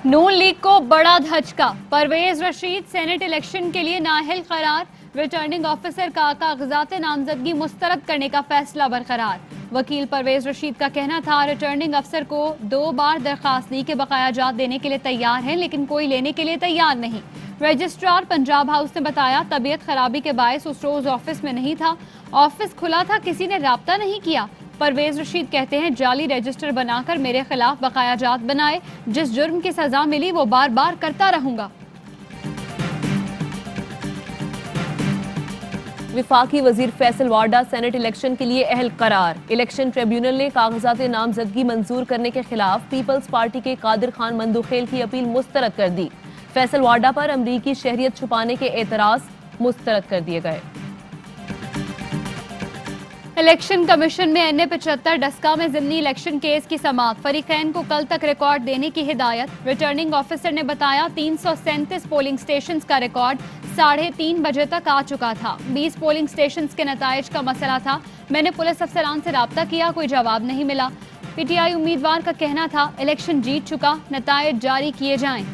नून league को बड़ा धचका। Parvez Rashid senate election के लिए नाअहल करार। रिटर्निंग ऑफिसर का कागजात नामजदगी मुस्तरद करने का फैसला बरकरार। वकील परवेज रशीद का कहना था रिटर्निंग अफसर को 2 बार दरखास्त दी कि बकाया जात देने के लिए तैयार हैं, लेकिन कोई लेने के लिए तैयार नहीं। रजिस्ट्रार पंजाब हाउस ने बताया तबीयत खराबी के बायस उस रोज ऑफिस में नहीं था। ऑफिस खुला था, किसी ने राब्ता नहीं किया। परवेज रशीद कहते हैं जाली रजिस्टर बनाकर मेरे खिलाफ बकाया जात बनाए, जिस जुर्म की सजा मिली वो बार बार करता रहूंगा। विफाकी वजीर फैसल वाडा सेनेट इलेक्शन के लिए अहल करार। इलेक्शन ट्रिब्यूनल ने कागजात नामजदगी मंजूर करने के खिलाफ पीपल्स पार्टी के कादिर खान मंदुखेल की अपील मुस्तरद कर दी। फैसल वाडा पर अमरीकी शहरियत छुपाने के एतराज मुस्तरद कर दिए गए। इलेक्शन कमीशन में NA 75 डस्का में जिमनी इलेक्शन केस की समाअत। फरीकैन को कल तक रिकॉर्ड देने की हिदायत। रिटर्निंग ऑफिसर ने बताया 337 पोलिंग स्टेशंस का रिकॉर्ड 3:30 बजे तक आ चुका था। 20 पोलिंग स्टेशंस के नताइज का मसला था। मैंने पुलिस अफसरान से राब्ता किया, कोई जवाब नहीं मिला। PTI उम्मीदवार का कहना था इलेक्शन जीत चुका, नताइज जारी किए जाएं।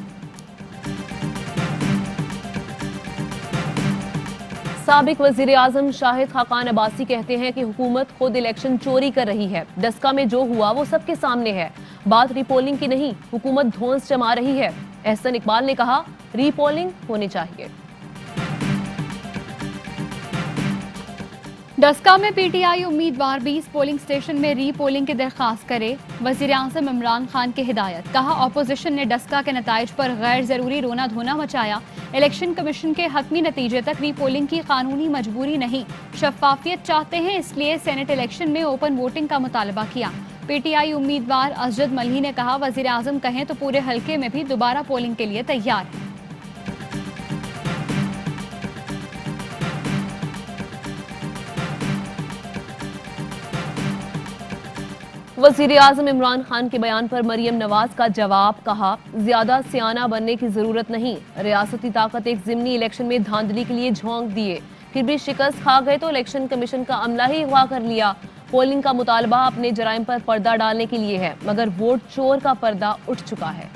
साबिक वजीर आजम शाहिद खाकान अब्बासी कहते हैं कि हुकूमत खुद इलेक्शन चोरी कर रही है। डस्का में जो हुआ वो सबके सामने है। बात रीपोलिंग की नहीं, हुकूमत धौंस जमा रही है। एहसन इकबाल ने कहा रीपोलिंग होनी चाहिए। डस्का में PTI उम्मीदवार 20 पोलिंग स्टेशन में री पोलिंग की दरखास्त करे। वजीर आज़म इमरान खान की हिदायत। कहा ऑपोजिशन ने डस्का के नताइज पर गैर जरूरी रोना धोना मचाया। इलेक्शन कमीशन के हतमी नतीजे तक री पोलिंग की कानूनी मजबूरी नहीं, शफाफियत चाहते हैं, इसलिए सेनेट इलेक्शन में ओपन वोटिंग का मुतालबा किया। PTI उम्मीदवार असजद मल्ही ने कहा वजीर आज़म कहें तो पूरे हल्के में भी दोबारा पोलिंग के लिए तैयार है। वजीर आजम इमरान खान के बयान पर मरियम नवाज का जवाब। कहा ज्यादा सियाना बनने की जरूरत नहीं, रियासती ताकत एक जिमनी इलेक्शन में धांधली के लिए झोंक दिए, फिर भी शिकस्त खा गए तो इलेक्शन कमीशन का अमला ही अगवा कर लिया। पोलिंग का मुतालबा अपने जराइम पर पर्दा डालने के लिए है, मगर वोट चोर का पर्दा उठ चुका है।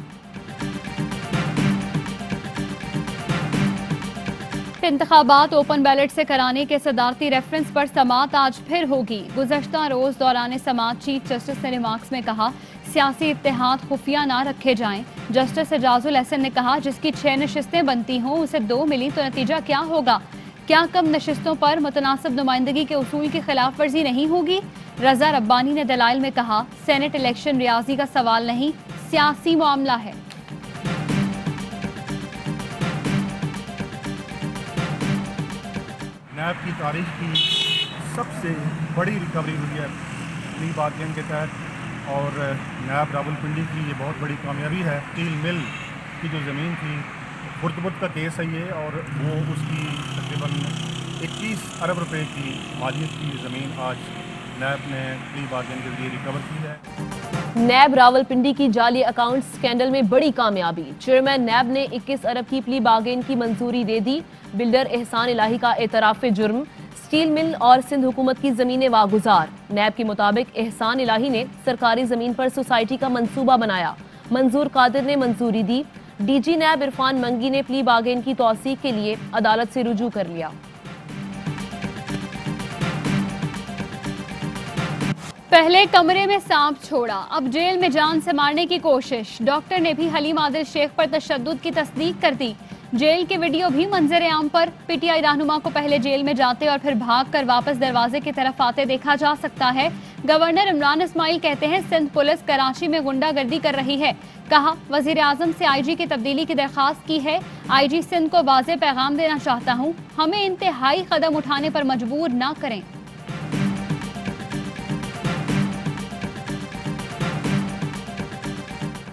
इंतखाबात ओपन बैलेट से कराने के सदारती रेफरेंस पर समाअत आज फिर होगी। गुज़श्ता रोज दौरान समाअत चीफ जस्टिस ने रिमार्क्स में कहा सियासी इत्तेहाद खुफिया ना रखे जाएं। जस्टिस एजाजुल एहसन ने कहा जिसकी 6 नशिस्तें बनती हों उसे 2 मिली तो नतीजा क्या होगा? क्या कम नशिस्तों पर मुतनासिब नुमाइंदगी के उसूल की खिलाफ वर्जी नहीं होगी? रजा रब्बानी ने दलाइल में कहा सेनेट इलेक्शन रियाजी का सवाल नहीं, सियासी मामला है। नैब की तारीख की सबसे बड़ी रिकवरी हुई है प्ली बार्गेन के तहत, और नैब रावलपिंडी की ये बहुत बड़ी कामयाबी है। स्टील मिल की जो ज़मीन थी, खुर्दबुद का केस है ये, और वो उसकी तकरीबन 21 अरब रुपए की मालियत की ज़मीन आज नैब ने प्ली बार्गेन के जरिए रिकवर की है। नैब रावलपिंडी की जाली अकाउंट स्कैंडल में बड़ी कामयाबी। चेयरमैन नैब ने 21 अरब की प्ली बार्गेन की मंजूरी दे दी। बिल्डर एहसान इलाही का एतराफ़ जुर्म, स्टील मिल और सिंध हुकूमत की जमीनें वागुजार। नैब के मुताबिक एहसान इलाही ने सरकारी जमीन पर सोसाइटी का मंसूबा बनाया। मंजूर कादिर ने मंजूरी दी। DG नैब इरफान मंगी ने प्ली बार्गेन की तौसीक के लिए अदालत से रुजू कर लिया। पहले कमरे में सांप छोड़ा, अब जेल में जान से मारने की कोशिश। डॉक्टर ने भी हलीम आदिल शेख पर तशद्दुद की तस्दीक कर दी। जेल के वीडियो भी मंजर आम पर। PTI रहनुमा को पहले जेल में जाते और फिर भागकर वापस दरवाजे की तरफ आते देखा जा सकता है। गवर्नर इमरान इस्माइल कहते हैं सिंध पुलिस कराची में गुंडागर्दी कर रही है। कहा वजीर आजम से IG की तब्दीली की दरखास्त की है। IG सिंध को वाज़ेह पैगाम देना चाहता हूँ, हमें इंतहाई कदम उठाने पर मजबूर न करें।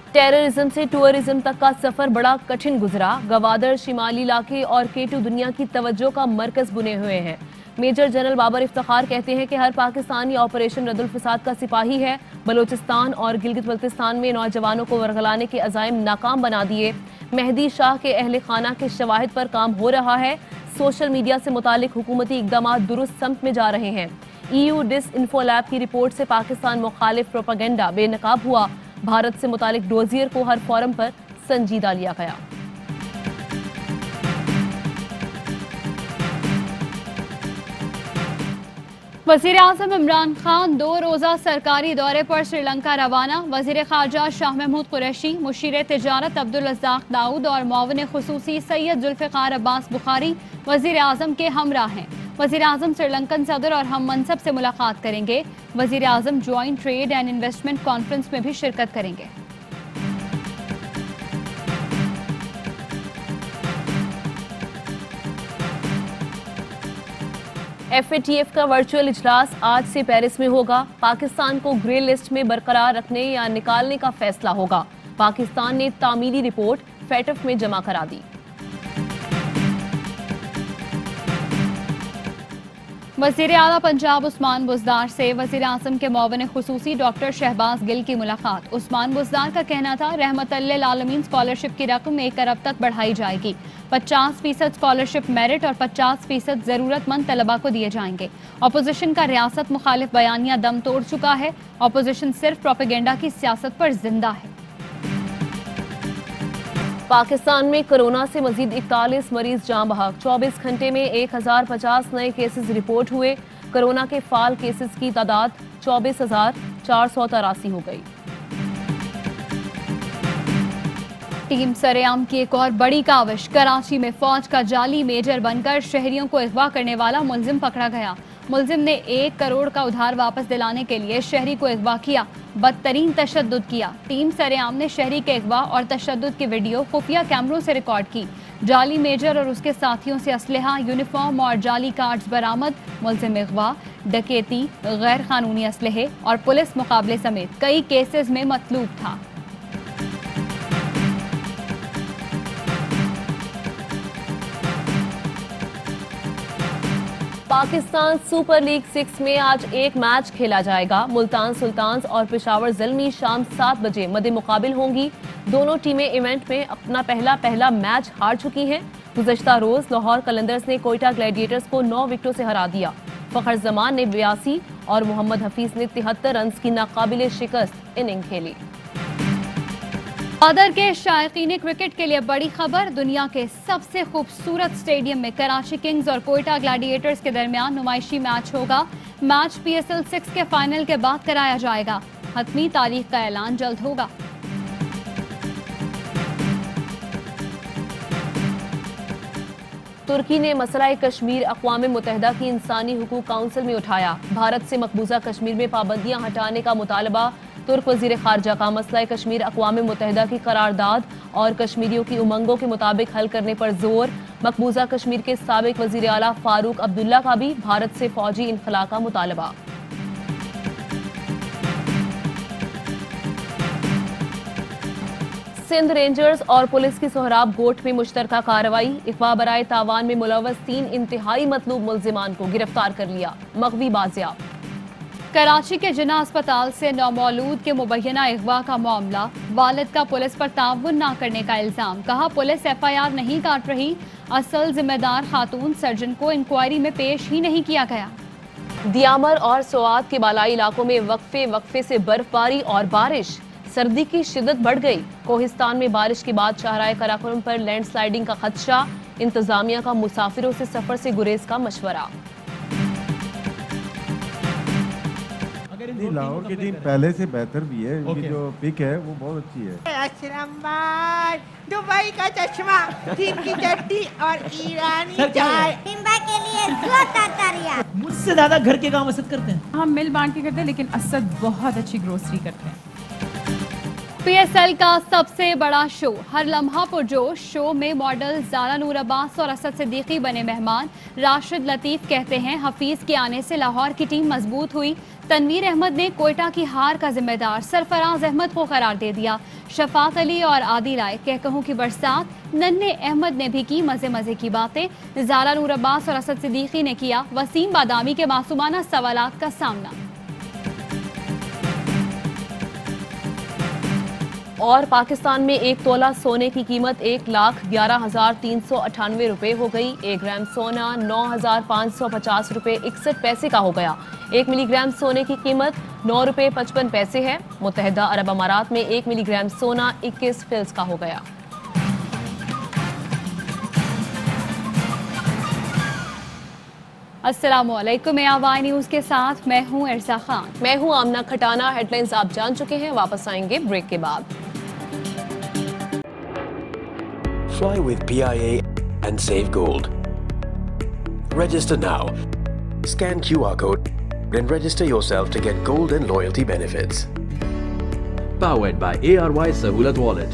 टेररिज्म से टूरिज्म तक का सफर बड़ा कठिन गुजरा। गवादर शिमाली इलाके और केटू दुनिया की तवज्जो का मरकज बुने हुए हैं। मेजर जनरल बाबर इफ्तिखार कहते हैं कि हर पाकिस्तानी ऑपरेशन रद्दुल फसाद का सिपाही है। बलोचिस्तान और गिलगित बल्तिस्तान में नौजवानों को वरगलाने के अज़ाइम नाकाम बना दिए। मेहदी शाह के अहले खाना के शवाहिद पर काम हो रहा है। सोशल मीडिया से मुतालिक हुकूमती इक़दाम दुरुस्त समत में जा रहे हैं। EU डिस इन्फो लैब की रिपोर्ट से पाकिस्तान मुखालिफ प्रोपेगेंडा बेनकाब हुआ। भारत से मुतालिक डोजियर को हर फोरम पर संजीदा लिया गया। वज़ीर-ए-आज़म इमरान खान 2 रोज़ा सरकारी दौरे पर श्रीलंका रवाना। वज़ीर ख़ारजा शाह महमूद कुरैशी, मुशीर तिजारत अब्दुल रज़्ज़ाक़ दाऊद और मुअव्विन ख़ुसूसी सैयद जुल्फ़िकार अब्बास बुखारी वज़ीर-ए-आज़म के हमरा हैं। वज़ीर-ए-आज़म श्रीलंकन सदर और हम मनसब से मुलाकात करेंगे। वज़ीर-ए-आज़म joint trade and investment conference में भी शिरकत करेंगे। FATF का वर्चुअल इजलास आज से पेरिस में होगा। पाकिस्तान को ग्रे लिस्ट में बरकरार रखने या निकालने का फैसला होगा। पाकिस्तान ने तामीली रिपोर्ट FATF में जमा करा दी। वज़ीर आला पंजाब उस्मान बुज़दार से वज़ीर आज़म के मुअव्विन ख़ुसूसी डॉक्टर शहबाज गिल की मुलाकात। उस्मान बुज़दार का कहना था रहमतुल्लिल आलमीन स्कॉलरशिप की रकम 1 अरब तक बढ़ाई जाएगी। 50% स्कॉलरशिप मेरिट और 50% ज़रूरतमंद तलबा को दिए जाएंगे। अपोजिशन का रियासत मुखालिफ बयानिया दम तोड़ चुका है। अपोजिशन सिर्फ प्रोपेगेंडा की सियासत पर जिंदा है। पाकिस्तान में कोरोना से मजीद 41 मरीज जान बहक। 24 घंटे में 1050 नए केसेस रिपोर्ट हुए। कोरोना के फाल केसेस की तादाद 24,483 हो गई। टीम सरेआम की एक और बड़ी काविश। कराची में फौज का जाली मेजर बनकर शहरियों को अगवा करने वाला मुलजिम पकड़ा गया। मुलजिम ने 1 करोड़ का उधार वापस दिलाने के लिए शहरी को अगवा किया, बदतरीन तशद्दुद किया। टीम सरेआम ने शहरी के अगवा और तशद्दुद की वीडियो खुफिया कैमरों से रिकॉर्ड की। जाली मेजर और उसके साथियों से असलहा, यूनिफॉर्म और जाली कार्ड्स बरामद। मुलजिम अगवा, डकैती, गैर कानूनी असलहे और पुलिस मुकाबले समेत कई केसेस में मतलूब था। पाकिस्तान सुपर लीग 6 में आज एक मैच खेला जाएगा। मुल्तान सुल्तान्स और पेशावर ज़ल्मी शाम 7 बजे मद्दे मुकाबिल होंगी। दोनों टीमें इवेंट में अपना पहला मैच हार चुकी हैं। गुज़श्ता रोज लाहौर कलंदर्स ने कोयटा ग्लैडिएटर्स को 9 विकेटों से हरा दिया। फ़खर जमान ने 82 और मोहम्मद हफीज ने 73 रन की नाकाबिले शिकस्त इनिंग खेली। गवादर के शायकीन क्रिकेट के लिए बड़ी खबर। दुनिया के सबसे खूबसूरत स्टेडियम में कराची किंग्स और कोयटा ग्लैडिएटर्स के दरमियान नुमाइशी मैच होगा। मैच PSL 6 के फाइनल के बाद कराया जाएगा। हतमी तारीख का ऐलान जल्द होगा। तुर्की ने मसला कश्मीर अक़वाम मुत्तहिदा की इंसानी हुकूक काउंसिल में उठाया। भारत से मकबूजा कश्मीर में पाबंदियां हटाने का मुतालबा। तुर्क वज़ीर ख़ारजा का मसला कश्मीर अक़वाम मुत्तहिदा की करारदाद और कश्मीरियों की उमंगों के मुताबिक हल करने पर जोर। मकबूजा कश्मीर के साबिक वज़ीर आला फारूक अब्दुल्ला का भी भारत से फौजी इनखला का मुतालबा। सिंध रेंजर्स और पुलिस की सोहराब गोट में मुश्तरका कार्रवाई। इक़वा बराए तावान में मुलव्वस 3 इंतहाई मतलूब मुल्जिमान को गिरफ्तार कर लिया। मग़वी बाजियाब। कराची के जिन्ना अस्पताल से नौमौलूद के मुबैना अगवा का मामला। वालिद का पुलिस पर ताउन न करने का इल्जाम। कहा पुलिस FIR नहीं काट रही। असल जिम्मेदार खातून सर्जन को इंक्वायरी में पेश ही नहीं किया गया। दियामर और सोआत के बालाई इलाकों में वक्फे से बर्फबारी और बारिश। सर्दी की शिद्दत बढ़ गई। कोहिस्तान में बारिश के बाद शाहराए कराकोरम पर लैंडस्लाइडिंग का खदशा। इंतजामिया का मुसाफिरों से सफर से गुरेज का मशवरा। लाहौर की टीम पहले से बेहतर भी है। उनकी जो पिक है वो बहुत अच्छी है। असलम भाई, दुबई का चश्मा, चीन की चट्टी और ईरानी चाय। सिम्बा के लिए 2 तातारिया। मुझसे ज्यादा घर के काम असद करते हैं। हम मिल बांट के करते हैं, लेकिन असद बहुत अच्छी ग्रोसरी करते हैं। PSL का सबसे बड़ा शो, हर लम्हा पुरजोश। शो में मॉडल ज़ारा नूर अब्बास और असद सिद्दीकी बने मेहमान। राशिद लतीफ़ कहते हैं हफीज के आने से लाहौर की टीम मजबूत हुई। तनवीर अहमद ने कोयटा की हार का जिम्मेदार सरफराज अहमद को करार दे दिया। शफाक अली और आदिल आए कहकहों की बरसात। नन्हे अहमद ने भी की मजे मजे की बातें। ज़ारा नूर अब्बास और असद सिद्दीकी ने किया वसीम बादामी के मासूमाना सवालात का सामना। और पाकिस्तान में 1 तोला सोने की कीमत 1,11,398 रुपए हो गई। 1 ग्राम सोना 9,550 रुपए 61 पैसे का हो गया। 1 मिलीग्राम सोने की कीमत 9 रुपए 55 पैसे है। मुत्तहिदा अरब अमारात में 1 मिलीग्राम सोना 21 फिल्स का हो गया। अस्सलामुअलैकुम, मैं आवाई न्यूज़ के साथ मैं हूं इरसा खान। मैं हूं आमना खटाना। हेडलाइंस आप जान चुके हैं, वापस आएंगे ब्रेक के बाद। Fly with PIA and save gold. Register now. Scan QR code and register yourself to get gold and loyalty benefits. Powered by ARY Sahulat Wallet.